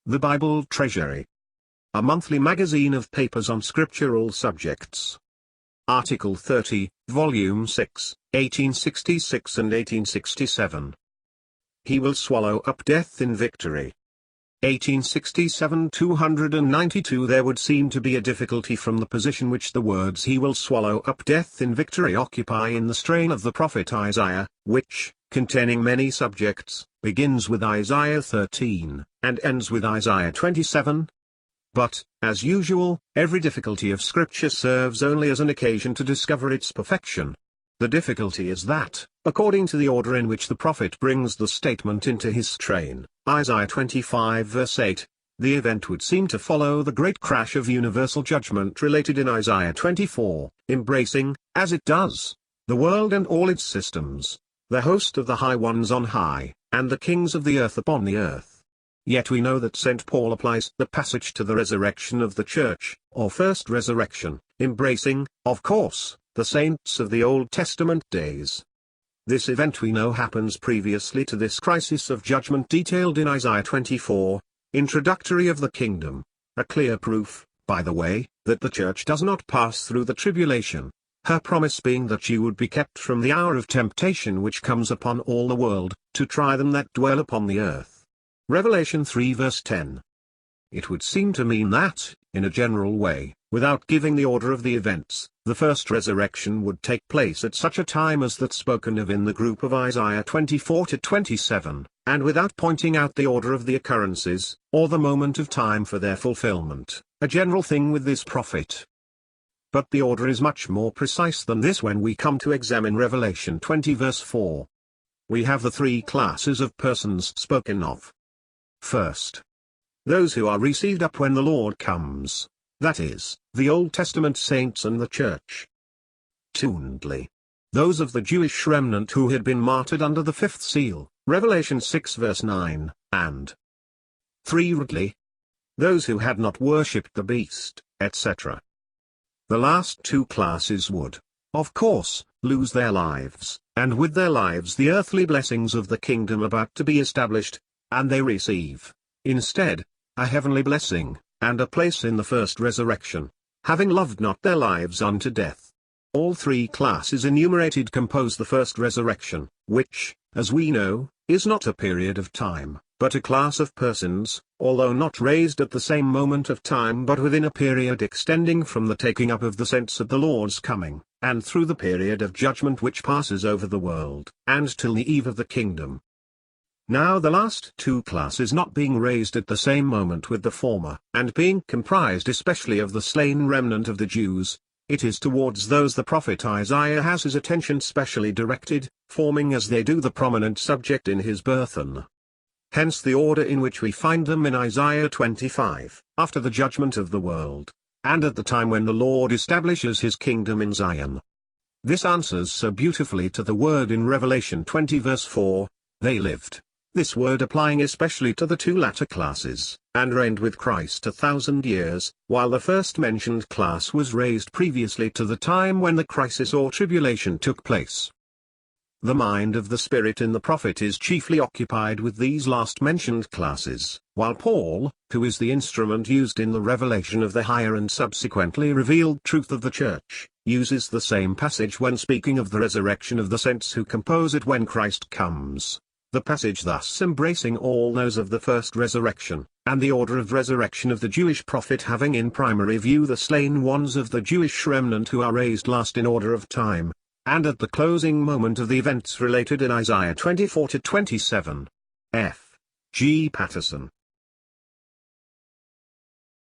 The Bible Treasury. A monthly magazine of papers on scriptural subjects. Article 30, Volume 6, 1866 and 1867. He will swallow up death in victory. 1867 292. There would seem to be a difficulty from the position which the words "he will swallow up death in victory" occupy in the strain of the prophet Isaiah, which, containing many subjects, begins with Isaiah 13, and ends with Isaiah 27. But, as usual, every difficulty of Scripture serves only as an occasion to discover its perfection. The difficulty is that, according to the order in which the prophet brings the statement into his strain, Isaiah 25 verse 8, the event would seem to follow the great crash of universal judgment related in Isaiah 24, embracing, as it does, the world and all its systems, the host of the high ones on high, and the kings of the earth upon the earth. Yet we know that St. Paul applies the passage to the resurrection of the church, or first resurrection, embracing, of course, the saints of the Old Testament days. This event we know happens previously to this crisis of judgment detailed in Isaiah 24, introductory of the kingdom, a clear proof, by the way, that the church does not pass through the tribulation, her promise being that she would be kept from the hour of temptation which comes upon all the world, to try them that dwell upon the earth. Revelation 3 verse 10. It would seem to mean that, in a general way, without giving the order of the events, the first resurrection would take place at such a time as that spoken of in the group of Isaiah 24 to 27, and without pointing out the order of the occurrences, or the moment of time for their fulfillment, a general thing with this prophet. But the order is much more precise than this when we come to examine Revelation 20 verse 4. We have the three classes of persons spoken of. First, those who are received up when the Lord comes, that is, the Old Testament saints and the church. Secondly, those of the Jewish remnant who had been martyred under the fifth seal, Revelation 6 verse 9, and thirdly, those who had not worshipped the beast, etc. The last two classes would, of course, lose their lives, and with their lives the earthly blessings of the kingdom about to be established, and they receive, instead, a heavenly blessing, and a place in the first resurrection, having loved not their lives unto death. All three classes enumerated compose the first resurrection, which, as we know, is not a period of time, but a class of persons, although not raised at the same moment of time but within a period extending from the taking up of the saints at the Lord's coming, and through the period of judgment which passes over the world, and till the eve of the kingdom. Now the last two classes not being raised at the same moment with the former, and being comprised especially of the slain remnant of the Jews, it is towards those the prophet Isaiah has his attention specially directed, forming as they do the prominent subject in his burthen. Hence the order in which we find them in Isaiah 25, after the judgment of the world, and at the time when the Lord establishes his kingdom in Zion. This answers so beautifully to the word in Revelation 20 verse 4, they lived. This word applying especially to the two latter classes, and reigned with Christ 1,000 years, while the first mentioned class was raised previously to the time when the crisis or tribulation took place. The mind of the Spirit in the prophet is chiefly occupied with these last mentioned classes, while Paul, who is the instrument used in the revelation of the higher and subsequently revealed truth of the church, uses the same passage when speaking of the resurrection of the saints who compose it when Christ comes. The passage thus embracing all those of the first resurrection, and the order of resurrection of the Jewish prophet having in primary view the slain ones of the Jewish remnant who are raised last in order of time, and at the closing moment of the events related in Isaiah 24 to 27. F. G. Patterson.